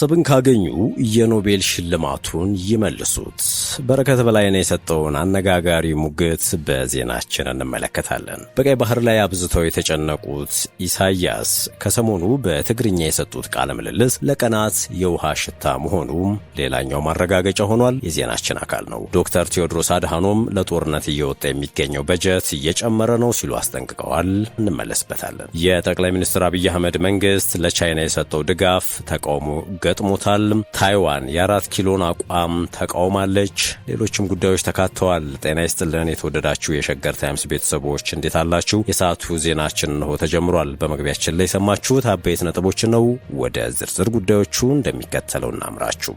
አሰብን ካገኙ የኖቤል ሽልማቱን ይመልሱት። በረከት በላይነህ የሰጠውን አነጋጋሪ ሙግት በዜናችን እንመለከታለን። በቀይ ባህር ላይ አብዝተው የተጨነቁት ኢሳያስ ከሰሞኑ በትግርኛ የሰጡት ቃለ ምልልስ ለቀናት የውሃ ሽታ መሆኑም ሌላኛው ማረጋገጫ ሆኗል። የዜናችን አካል ነው። ዶክተር ቴዎድሮስ አድሃኖም ለጦርነት እየወጣ የሚገኘው በጀት እየጨመረ ነው ሲሉ አስጠንቅቀዋል። እንመለስበታለን። የጠቅላይ ሚኒስትር አብይ አህመድ መንግስት ለቻይና የሰጠው ድጋፍ ተቃውሞ ገጥሞታል። ታይዋን የ4 ኪሎን አቋም ተቃውማለች። ሌሎችም ጉዳዮች ተካተዋል። ጤና ይስጥልን የተወደዳችሁ የሸገር ታይምስ ቤተሰቦች እንዴት አላችሁ? የሰዓቱ ዜናችን ነው ተጀምሯል። በመግቢያችን ላይ የሰማችሁት አበይት ነጥቦች ነው። ወደ ዝርዝር ጉዳዮቹ እንደሚከተለው እናምራችሁ።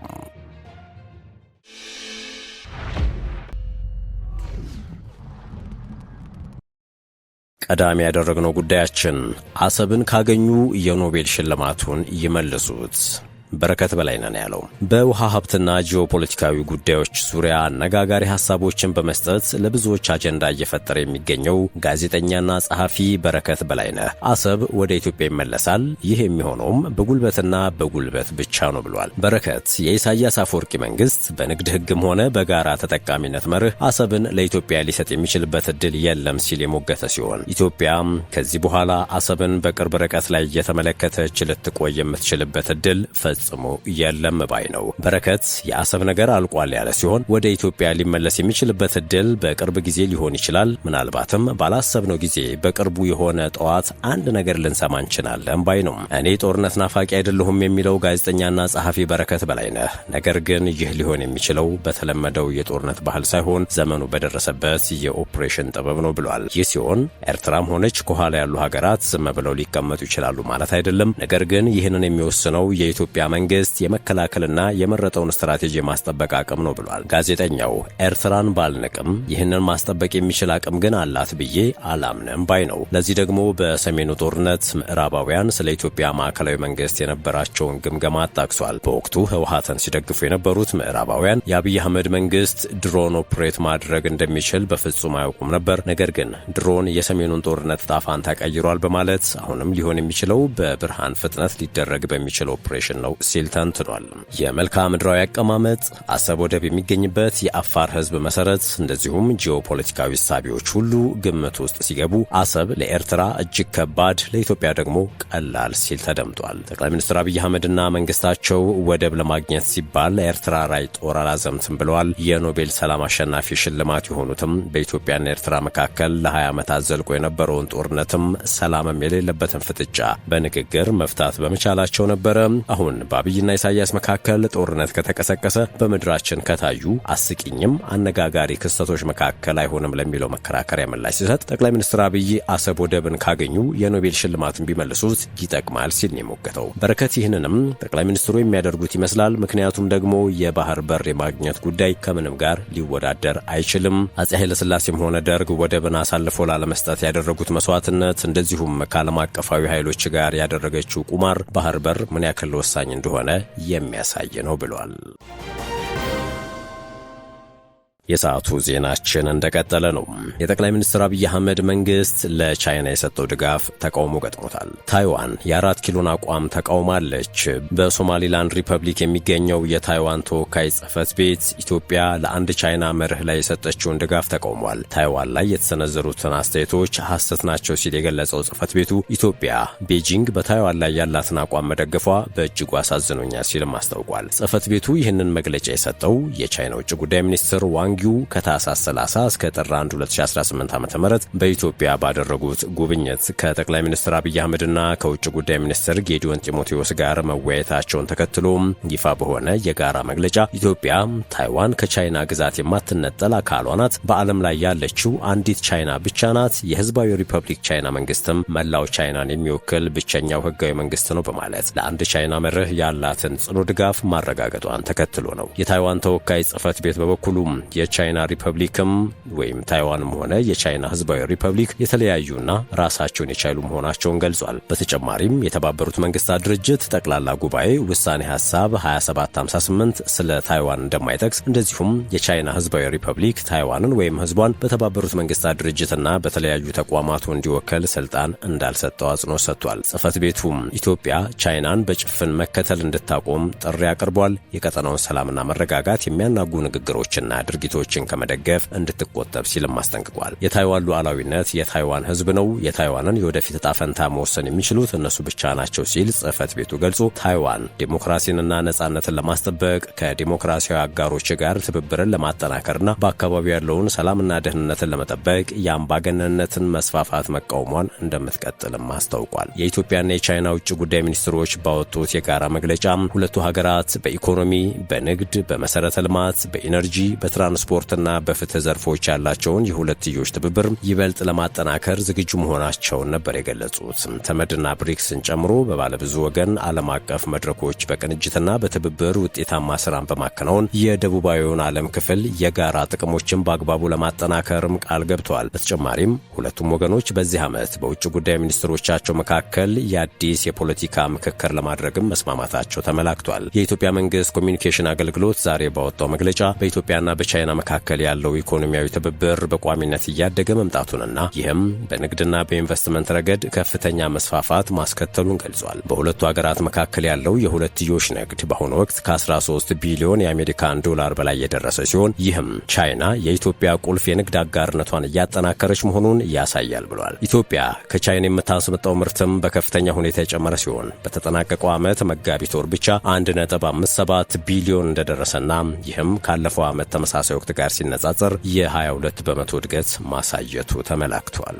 ቀዳሚ ያደረግነው ጉዳያችን አሰብን ካገኙ የኖቤል ሽልማቱን ይመልሱት በረከት በላይነህ ነው ያለው። በውሃ ሀብትና ጂኦፖለቲካዊ ጉዳዮች ዙሪያ አነጋጋሪ ሐሳቦችን በመስጠት ለብዙዎች አጀንዳ እየፈጠረ የሚገኘው ጋዜጠኛና ጸሐፊ በረከት በላይነህ አሰብ ወደ ኢትዮጵያ ይመለሳል፣ ይህ የሚሆነውም በጉልበትና በጉልበት ብቻ ነው ብሏል። በረከት የኢሳያስ አፈወርቂ መንግስት በንግድ ሕግም ሆነ በጋራ ተጠቃሚነት መርህ አሰብን ለኢትዮጵያ ሊሰጥ የሚችልበት እድል የለም ሲል የሞገተ ሲሆን ኢትዮጵያም ከዚህ በኋላ አሰብን በቅርብ ርቀት ላይ እየተመለከተች ልትቆይ የምትችልበት እድል ፈጽሞ የለም ባይ ነው። በረከት የአሰብ ነገር አልቋል ያለ ሲሆን ወደ ኢትዮጵያ ሊመለስ የሚችልበት እድል በቅርብ ጊዜ ሊሆን ይችላል፣ ምናልባትም ባላሰብነው ጊዜ በቅርቡ የሆነ ጠዋት አንድ ነገር ልንሰማ እንችላለን ባይ ነው። እኔ ጦርነት ናፋቂ አይደለሁም የሚለው ጋዜጠኛና ጸሐፊ በረከት በላይነህ ነገር ግን ይህ ሊሆን የሚችለው በተለመደው የጦርነት ባህል ሳይሆን ዘመኑ በደረሰበት የኦፕሬሽን ጥበብ ነው ብሏል። ይህ ሲሆን ኤርትራም ሆነች ከኋላ ያሉ ሀገራት ዝም ብለው ሊቀመጡ ይችላሉ ማለት አይደለም። ነገር ግን ይህንን የሚወስነው የኢትዮጵያ መንግስት የመከላከልና የመረጠውን ስትራቴጂ ማስጠበቅ አቅም ነው ብሏል። ጋዜጠኛው ኤርትራን ባልንቅም ይህንን ማስጠበቅ የሚችል አቅም ግን አላት ብዬ አላምንም ባይ ነው። ለዚህ ደግሞ በሰሜኑ ጦርነት ምዕራባውያን ስለ ኢትዮጵያ ማዕከላዊ መንግስት የነበራቸውን ግምገማ ጠቅሷል። በወቅቱ ህወሓትን ሲደግፉ የነበሩት ምዕራባውያን የአብይ አህመድ መንግስት ድሮን ኦፕሬት ማድረግ እንደሚችል በፍጹም አያውቁም ነበር። ነገር ግን ድሮን የሰሜኑን ጦርነት ዕጣ ፈንታ ቀይሯል በማለት አሁንም ሊሆን የሚችለው በብርሃን ፍጥነት ሊደረግ በሚችል ኦፕሬሽን ነው ሲል ተንትኗል። የመልክዓ ምድራዊ አቀማመጥ፣ አሰብ ወደብ የሚገኝበት የአፋር ህዝብ መሰረት፣ እንደዚሁም ጂኦፖለቲካዊ ሳቢዎች ሁሉ ግምት ውስጥ ሲገቡ አሰብ ለኤርትራ እጅግ ከባድ፣ ለኢትዮጵያ ደግሞ ቀላል ሲል ተደምጧል። ጠቅላይ ሚኒስትር አብይ አህመድና መንግስታቸው ወደብ ለማግኘት ሲባል ኤርትራ ላይ ጦር አላዘምትም ብለዋል። የኖቤል ሰላም አሸናፊ ሽልማት የሆኑትም በኢትዮጵያና ኤርትራ መካከል ለ20 ዓመታት ዘልቆ የነበረውን ጦርነትም ሰላምም የሌለበትን ፍጥጫ በንግግር መፍታት በመቻላቸው ነበረ። አሁን በአብይና ኢሳያስ መካከል ጦርነት ከተቀሰቀሰ በምድራችን ከታዩ አስቂኝም አነጋጋሪ ክስተቶች መካከል አይሆንም ለሚለው መከራከሪያ ምላሽ ሲሰጥ ጠቅላይ ሚኒስትር አብይ አሰብ ወደብን ካገኙ የኖቤል ሽልማትን ቢመልሱት ይጠቅማል ሲል ነው የሞገተው። በረከት ይህንንም ጠቅላይ ሚኒስትሩ የሚያደርጉት ይመስላል። ምክንያቱም ደግሞ የባህር በር የማግኘት ጉዳይ ከምንም ጋር ሊወዳደር አይችልም። አፄ ኃይለሥላሴም ሆነ ደርግ ወደብን አሳልፎ ላለመስጠት ያደረጉት መስዋዕትነት፣ እንደዚሁም ከዓለም አቀፋዊ ኃይሎች ጋር ያደረገችው ቁማር ባህር በር ምን ያክል ወሳኝ እንደሆነ የሚያሳይ ነው ብሏል። የሰዓቱ ዜናችን እንደቀጠለ ነው። የጠቅላይ ሚኒስትር አብይ አህመድ መንግስት ለቻይና የሰጠው ድጋፍ ተቃውሞ ገጥሞታል። ታይዋን የ4 ኪሎን አቋም ተቃውማለች። በሶማሊላንድ ሪፐብሊክ የሚገኘው የታይዋን ተወካይ ጽህፈት ቤት ኢትዮጵያ ለአንድ ቻይና መርህ ላይ የሰጠችውን ድጋፍ ተቃውሟል። ታይዋን ላይ የተሰነዘሩትን አስተያየቶች ሐሰት ናቸው ሲል የገለጸው ጽህፈት ቤቱ ኢትዮጵያ ቤጂንግ በታይዋን ላይ ያላትን አቋም መደገፏ በእጅጉ አሳዝኖኛል ሲልም አስታውቋል። ጽህፈት ቤቱ ይህንን መግለጫ የሰጠው የቻይና ውጭ ጉዳይ ሚኒስትር ዋንግ ከታህሳስ 30 እስከ ጥር 1 2018 ዓ.ም በኢትዮጵያ ባደረጉት ጉብኝት ከጠቅላይ ሚኒስትር አብይ አህመድና ከውጭ ጉዳይ ሚኒስትር ጌዲዮን ጢሞቴዎስ ጋር መወያየታቸውን ተከትሎ ይፋ በሆነ የጋራ መግለጫ ኢትዮጵያ ታይዋን ከቻይና ግዛት የማትነጠል አካሏ ናት፣ በዓለም ላይ ያለችው አንዲት ቻይና ብቻ ናት፣ የህዝባዊ ሪፐብሊክ ቻይና መንግስትም መላው ቻይናን የሚወክል ብቸኛው ህጋዊ መንግስት ነው በማለት ለአንድ ቻይና መርህ ያላትን ጽኑ ድጋፍ ማረጋገጧን ተከትሎ ነው። የታይዋን ተወካይ ጽህፈት ቤት በበኩሉ የቻይና ሪፐብሊክም ወይም ታይዋንም ሆነ የቻይና ህዝባዊ ሪፐብሊክ የተለያዩና ራሳቸውን የቻሉ መሆናቸውን ገልጿል። በተጨማሪም የተባበሩት መንግስታት ድርጅት ጠቅላላ ጉባኤ ውሳኔ ሐሳብ 2758 ስለ ታይዋን እንደማይጠቅስ፣ እንደዚሁም የቻይና ህዝባዊ ሪፐብሊክ ታይዋንን ወይም ህዝቧን በተባበሩት መንግስታት ድርጅትና በተለያዩ ተቋማቱ እንዲወከል ስልጣን እንዳልሰጠው አጽንኦት ሰጥቷል። ጽህፈት ቤቱም ኢትዮጵያ ቻይናን በጭፍን መከተል እንድታቆም ጥሪ አቅርቧል። የቀጠናውን ሰላምና መረጋጋት የሚያናጉ ንግግሮችና ድርጊቶችን ከመደገፍ እንድትቆጠብ ሲልም አስጠንቅቋል። የታይዋን ሉዓላዊነት የታይዋን ህዝብ ነው። የታይዋንን የወደፊት ዕጣ ፈንታ መወሰን የሚችሉት እነሱ ብቻ ናቸው ሲል ጽህፈት ቤቱ ገልጾ ታይዋን ዴሞክራሲንና ነጻነትን ለማስጠበቅ ከዲሞክራሲያዊ አጋሮች ጋር ትብብርን ለማጠናከርና በአካባቢው ያለውን ሰላምና ደህንነትን ለመጠበቅ የአምባገነንነትን መስፋፋት መቃወሟን እንደምትቀጥልም አስታውቋል። የኢትዮጵያና የቻይና ውጭ ጉዳይ ሚኒስትሮች ባወጡት የጋራ መግለጫ ሁለቱ ሀገራት በኢኮኖሚ፣ በንግድ፣ በመሰረተ ልማት፣ በኢነርጂ፣ በትራንስፖርትና በፍትህ ዘርፎች ያላቸውን የሁለትዮሽ ትብብር ይበልጥ ለማጠናከር ዝግጁ መሆናቸውን ነበር የገለጹት። ተመድና ብሪክስን ጨምሮ በባለብዙ ወገን ዓለም አቀፍ መድረኮች በቅንጅትና በትብብር ውጤታማ ስራን በማከናወን የደቡባዊውን ዓለም ክፍል የጋራ ጥቅሞችን በአግባቡ ለማጠናከርም ቃል ገብተዋል። በተጨማሪም ሁለቱም ወገኖች በዚህ ዓመት በውጭ ጉዳይ ሚኒስትሮቻቸው መካከል የአዲስ የፖለቲካ ምክክር ለማድረግም መስማማታቸው ተመላክቷል። የኢትዮጵያ መንግስት ኮሚኒኬሽን አገልግሎት ዛሬ ባወጣው መግለጫ በኢትዮጵያና በቻይና መካከል ያለው ኢኮኖሚያዊ ትብብር በቋሚነት እያደገ መምጣቱንና ይህም በንግድና በኢንቨስትመንት ረገድ ከፍተኛ መስፋፋት ማስከተሉን ገልጿል። በሁለቱ ሀገራት መካከል ያለው የሁለትዮሽ ንግድ በአሁኑ ወቅት ከ13 ቢሊዮን የአሜሪካን ዶላር በላይ የደረሰ ሲሆን ይህም ቻይና የኢትዮጵያ ቁልፍ የንግድ አጋርነቷን እያጠናከረች መሆኑን ያሳያል ብሏል። ኢትዮጵያ ከቻይና የምታስመጣው ምርትም በከፍተኛ ሁኔታ የጨመረ ሲሆን በተጠናቀቀው ዓመት መጋቢት ወር ብቻ 1.57 ቢሊዮን እንደደረሰና ይህም ካለፈው ዓመት ተመሳሳይ ወቅት ጋር ሲነጻጸር የ22 በመቶ እድገት ማሳየቱ ተመላክቷል።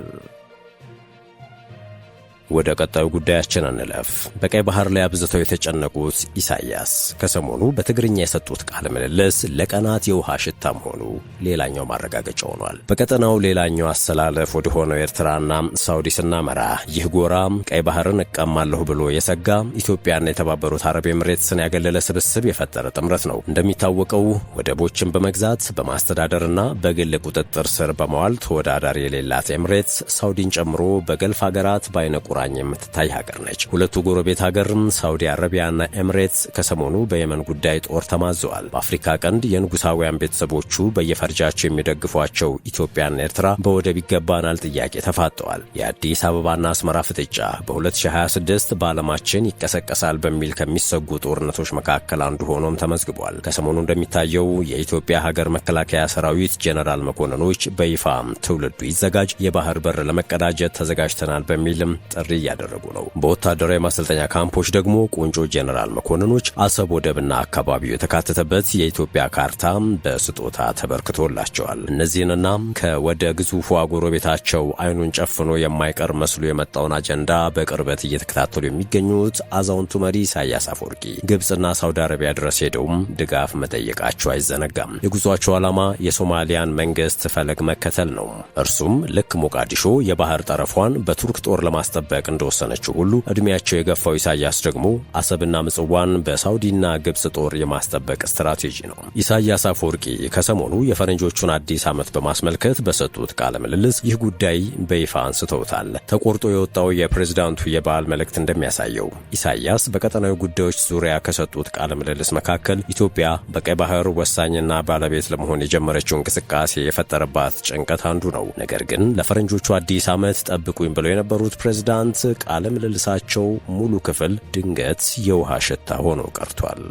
ወደ ቀጣዩ ጉዳያችን እንለፍ። በቀይ ባህር ላይ አብዝተው የተጨነቁት ኢሳያስ ከሰሞኑ በትግርኛ የሰጡት ቃለ ምልልስ ለቀናት የውሃ ሽታ መሆኑ ሌላኛው ማረጋገጫ ሆኗል። በቀጠናው ሌላኛው አሰላለፍ ወደ ሆነው ኤርትራና ሳውዲ ስናመራ ይህ ጎራ ቀይ ባህርን እቀማለሁ ብሎ የሰጋ ኢትዮጵያና የተባበሩት አረብ ኤምሬትስን ያገለለ ስብስብ የፈጠረ ጥምረት ነው። እንደሚታወቀው ወደቦችን በመግዛት በማስተዳደርና በግል ቁጥጥር ስር በመዋል ተወዳዳሪ የሌላት ኤምሬትስ ሳውዲን ጨምሮ በገልፍ ሀገራት በአይነ ቁራኝ የምትታይ ሀገር ነች። ሁለቱ ጎረቤት ሀገር ሳውዲ አረቢያና ኤምሬትስ ከሰሞኑ በየመን ጉዳይ ጦር ተማዘዋል። በአፍሪካ ቀንድ የንጉሳውያን ቤተሰቦቹ በየፈርጃቸው የሚደግፏቸው ኢትዮጵያና ኤርትራ በወደብ ይገባናል ጥያቄ ተፋጠዋል። የአዲስ አበባና አስመራ ፍጥጫ በ2026 በዓለማችን ይቀሰቀሳል በሚል ከሚሰጉ ጦርነቶች መካከል አንዱ ሆኖም ተመዝግቧል። ከሰሞኑ እንደሚታየው የኢትዮጵያ ሀገር መከላከያ ሰራዊት ጄኔራል መኮንኖች በይፋ ትውልዱ ይዘጋጅ የባህር በር ለመቀዳጀት ተዘጋጅተናል በሚልም ጥሪ እያደረጉ ነው። በወታደራዊ ማሰልጠኛ ካምፖች ደግሞ ቁንጮ ጄኔራል መኮንኖች አሰብ ወደብና አካባቢው የተካተተበት የኢትዮጵያ ካርታ በስጦታ ተበርክቶላቸዋል። እነዚህንና ከወደ ግዙፉ ጎረቤታቸው አይኑን ጨፍኖ የማይቀር መስሎ የመጣውን አጀንዳ በቅርበት እየተከታተሉ የሚገኙት አዛውንቱ መሪ ኢሳያስ አፈወርቂ ግብጽና ሳውዲ አረቢያ ድረስ ሄደውም ድጋፍ መጠየቃቸው አይዘነጋም። የጉዟቸው ዓላማ የሶማሊያን መንግስት ፈለግ መከተል ነው። እርሱም ልክ ሞቃዲሾ የባህር ጠረፏን በቱርክ ጦር ለማስጠበቅ እንደወሰነችው ሁሉ እድሜያቸው የገፋው ኢሳያስ ደግሞ አሰብና ምጽዋን በሳውዲና ግብጽ ጦር የማስጠበቅ ስትራቴጂ ነው። ኢሳያስ አፈወርቂ ከሰሞኑ የፈረንጆቹን አዲስ ዓመት በማስመልከት በሰጡት ቃለ ምልልስ ይህ ጉዳይ በይፋ አንስተውታል። ተቆርጦ የወጣው የፕሬዝዳንቱ የበዓል መልእክት እንደሚያሳየው ኢሳያስ በቀጠናዊ ጉዳዮች ዙሪያ ከሰጡት ቃለ ምልልስ መካከል ኢትዮጵያ በቀይ ባህር ወሳኝና ባለቤት ለመሆን የጀመረችው እንቅስቃሴ የፈጠረባት ጭንቀት አንዱ ነው። ነገር ግን ለፈረንጆቹ አዲስ ዓመት ጠብቁኝ ብለው የነበሩት ፕሬዝዳንት ቃለ ምልልሳቸው ሙሉ ክፍል ድንገት የውሃ ሽታ ሆኖ ቀርቷል።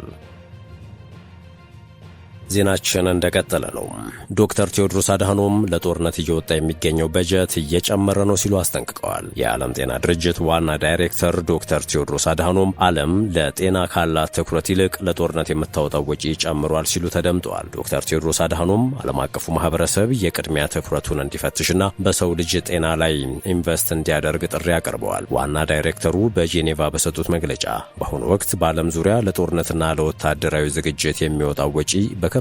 ዜናችን እንደቀጠለ ነው። ዶክተር ቴዎድሮስ አድሃኖም ለጦርነት እየወጣ የሚገኘው በጀት እየጨመረ ነው ሲሉ አስጠንቅቀዋል። የዓለም ጤና ድርጅት ዋና ዳይሬክተር ዶክተር ቴዎድሮስ አድሃኖም ዓለም ለጤና ካላት ትኩረት ይልቅ ለጦርነት የምታወጣው ወጪ ጨምሯል ሲሉ ተደምጠዋል። ዶክተር ቴዎድሮስ አድሃኖም ዓለም አቀፉ ማህበረሰብ የቅድሚያ ትኩረቱን እንዲፈትሽና በሰው ልጅ ጤና ላይ ኢንቨስት እንዲያደርግ ጥሪ አቅርበዋል። ዋና ዳይሬክተሩ በጄኔቫ በሰጡት መግለጫ በአሁኑ ወቅት በዓለም ዙሪያ ለጦርነትና ለወታደራዊ ዝግጅት የሚወጣው ወጪ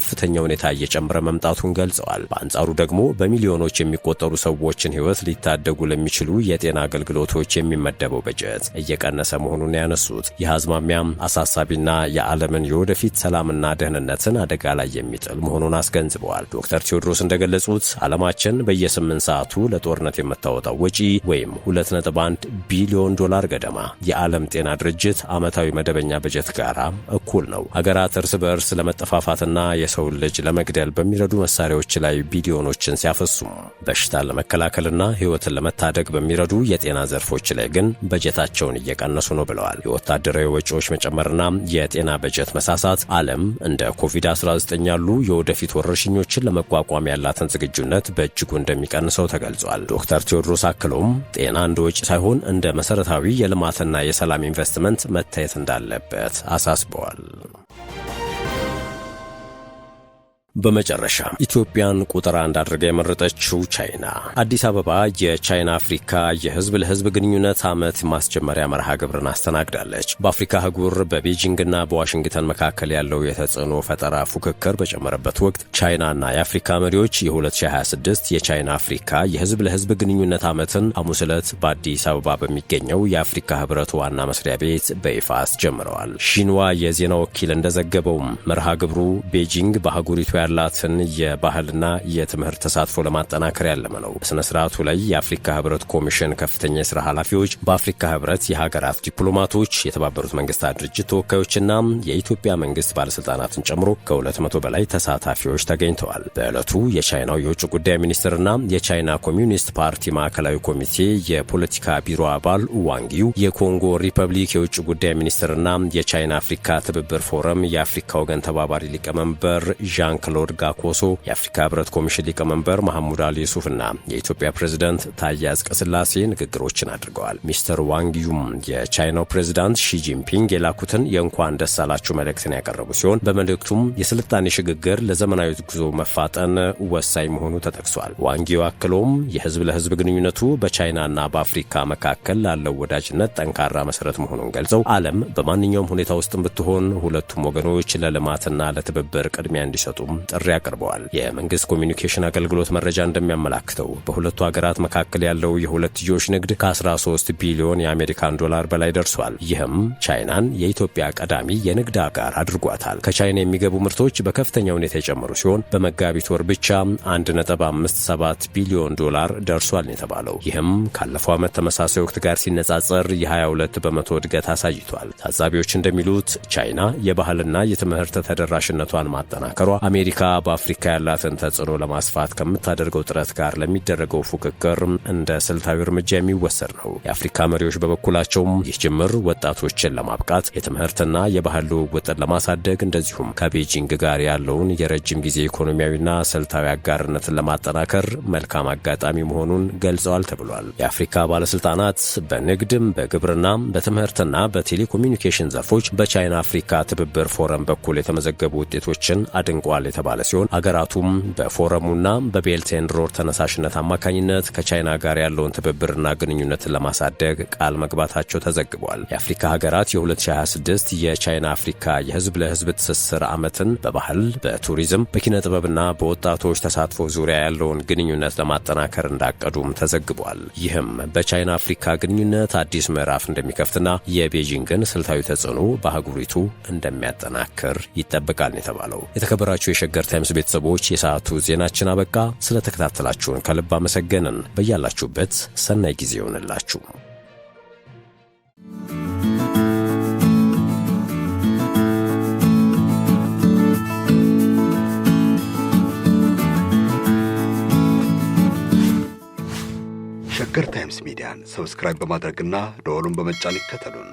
በከፍተኛ ሁኔታ እየጨመረ መምጣቱን ገልጸዋል። በአንጻሩ ደግሞ በሚሊዮኖች የሚቆጠሩ ሰዎችን ሕይወት ሊታደጉ ለሚችሉ የጤና አገልግሎቶች የሚመደበው በጀት እየቀነሰ መሆኑን ያነሱት ይህ አዝማሚያም አሳሳቢና የዓለምን የወደፊት ሰላምና ደህንነትን አደጋ ላይ የሚጥል መሆኑን አስገንዝበዋል። ዶክተር ቴዎድሮስ እንደገለጹት ዓለማችን በየ8 ሰዓቱ ለጦርነት የምታወጣው ወጪ ወይም 2.1 ቢሊዮን ዶላር ገደማ የዓለም ጤና ድርጅት ዓመታዊ መደበኛ በጀት ጋር እኩል ነው። ሀገራት እርስ በእርስ ለመጠፋፋትና የሰውን ልጅ ለመግደል በሚረዱ መሳሪያዎች ላይ ቢሊዮኖችን ሲያፈሱም በሽታን ለመከላከልና ሕይወትን ለመታደግ በሚረዱ የጤና ዘርፎች ላይ ግን በጀታቸውን እየቀነሱ ነው ብለዋል። የወታደራዊ ወጪዎች መጨመርና የጤና በጀት መሳሳት ዓለም እንደ ኮቪድ-19 ያሉ የወደፊት ወረርሽኞችን ለመቋቋም ያላትን ዝግጁነት በእጅጉ እንደሚቀንሰው ተገልጿል። ዶክተር ቴዎድሮስ አክሎም ጤና እንደ ወጪ ሳይሆን እንደ መሰረታዊ የልማትና የሰላም ኢንቨስትመንት መታየት እንዳለበት አሳስበዋል። በመጨረሻ ኢትዮጵያን ቁጥር 1 አድርጋ የመረጠችው ቻይና አዲስ አበባ የቻይና አፍሪካ የህዝብ ለህዝብ ግንኙነት ዓመት ማስጀመሪያ መርሃ ግብርን አስተናግዳለች። በአፍሪካ አህጉር በቤጂንግና በዋሽንግተን መካከል ያለው የተጽዕኖ ፈጠራ ፉክክር በጨመረበት ወቅት ቻይናና የአፍሪካ መሪዎች የ2026 የቻይና አፍሪካ የህዝብ ለህዝብ ግንኙነት ዓመትን ሐሙስ ዕለት በአዲስ አበባ በሚገኘው የአፍሪካ ህብረት ዋና መስሪያ ቤት በይፋ አስጀምረዋል። ሺንዋ የዜና ወኪል እንደዘገበውም መርሃ ግብሩ ቤጂንግ በአህጉሪቱ ያላትን የባህልና የትምህርት ተሳትፎ ለማጠናከር ያለመ ነው። በሥነ ሥርዓቱ ላይ የአፍሪካ ህብረት ኮሚሽን ከፍተኛ የሥራ ኃላፊዎች፣ በአፍሪካ ህብረት የሀገራት ዲፕሎማቶች፣ የተባበሩት መንግስታት ድርጅት ተወካዮችና የኢትዮጵያ መንግስት ባለሥልጣናትን ጨምሮ ከ200 በላይ ተሳታፊዎች ተገኝተዋል። በዕለቱ የቻይናው የውጭ ጉዳይ ሚኒስትርና የቻይና ኮሚዩኒስት ፓርቲ ማዕከላዊ ኮሚቴ የፖለቲካ ቢሮ አባል ዋንጊው፣ የኮንጎ ሪፐብሊክ የውጭ ጉዳይ ሚኒስትርና የቻይና አፍሪካ ትብብር ፎረም የአፍሪካ ወገን ተባባሪ ሊቀመንበር ዣን ክሎድ ጋኮሶ፣ የአፍሪካ ህብረት ኮሚሽን ሊቀመንበር መሐሙድ አሊ ዩሱፍና የኢትዮጵያ ፕሬዝዳንት ታዬ አጽቀሥላሴ ንግግሮችን አድርገዋል። ሚስተር ዋንጊዩም የቻይናው ፕሬዝዳንት ሺ ጂንፒንግ የላኩትን የእንኳን ደስ አላችሁ መልእክትን ያቀረቡ ሲሆን በመልእክቱም የስልጣኔ ሽግግር ለዘመናዊ ጉዞ መፋጠን ወሳኝ መሆኑ ተጠቅሷል። ዋንጊዩ አክሎም የህዝብ ለህዝብ ግንኙነቱ በቻይናና በአፍሪካ መካከል ላለው ወዳጅነት ጠንካራ መሰረት መሆኑን ገልጸው ዓለም በማንኛውም ሁኔታ ውስጥም ብትሆን ሁለቱም ወገኖች ለልማትና ለትብብር ቅድሚያ እንዲሰጡም ጥሪ አቅርበዋል። የመንግስት ኮሚኒኬሽን አገልግሎት መረጃ እንደሚያመላክተው በሁለቱ ሀገራት መካከል ያለው የሁለትዮሽ ንግድ ከ13 ቢሊዮን የአሜሪካን ዶላር በላይ ደርሷል። ይህም ቻይናን የኢትዮጵያ ቀዳሚ የንግድ አጋር አድርጓታል። ከቻይና የሚገቡ ምርቶች በከፍተኛ ሁኔታ የጨመሩ ሲሆን በመጋቢት ወር ብቻ 1.57 ቢሊዮን ዶላር ደርሷል የተባለው። ይህም ካለፈው ዓመት ተመሳሳይ ወቅት ጋር ሲነጻጸር የ22 በመቶ እድገት አሳይቷል። ታዛቢዎች እንደሚሉት ቻይና የባህልና የትምህርት ተደራሽነቷን ማጠናከሯ አሜሪካ በአፍሪካ ያላትን ተጽዕኖ ለማስፋት ከምታደርገው ጥረት ጋር ለሚደረገው ፉክክር እንደ ስልታዊ እርምጃ የሚወሰድ ነው። የአፍሪካ መሪዎች በበኩላቸውም ይህ ጅምር ወጣቶችን ለማብቃት የትምህርትና የባህል ልውውጥን ለማሳደግ እንደዚሁም ከቤጂንግ ጋር ያለውን የረጅም ጊዜ ኢኮኖሚያዊና ስልታዊ አጋርነትን ለማጠናከር መልካም አጋጣሚ መሆኑን ገልጸዋል ተብሏል። የአፍሪካ ባለስልጣናት በንግድም፣ በግብርናም፣ በትምህርትና በቴሌኮሙኒኬሽን ዘርፎች በቻይና አፍሪካ ትብብር ፎረም በኩል የተመዘገቡ ውጤቶችን አድንቋል የተባለ ሲሆን ሀገራቱም በፎረሙና በቤልት ኤንድ ሮድ ተነሳሽነት አማካኝነት ከቻይና ጋር ያለውን ትብብርና ግንኙነትን ለማሳደግ ቃል መግባታቸው ተዘግቧል። የአፍሪካ ሀገራት የ2026 የቻይና አፍሪካ የህዝብ ለህዝብ ትስስር ዓመትን በባህል፣ በቱሪዝም፣ በኪነ ጥበብና በወጣቶች ተሳትፎ ዙሪያ ያለውን ግንኙነት ለማጠናከር እንዳቀዱም ተዘግቧል። ይህም በቻይና አፍሪካ ግንኙነት አዲስ ምዕራፍ እንደሚከፍትና የቤጂንግን ስልታዊ ተጽዕኖ በአህጉሪቱ እንደሚያጠናክር ይጠበቃል የተባለው። የተከበራችሁ የሸገር ታይምስ ቤተሰቦች የሰዓቱ ዜናችን አበቃ። ስለተከታተላችሁን ከልብ አመሰገንን። በያላችሁበት ሰናይ ጊዜ ይሆንላችሁ። ሸገር ታይምስ ሚዲያን ሰብስክራይብ በማድረግና ደወሉን በመጫን ይከተሉን።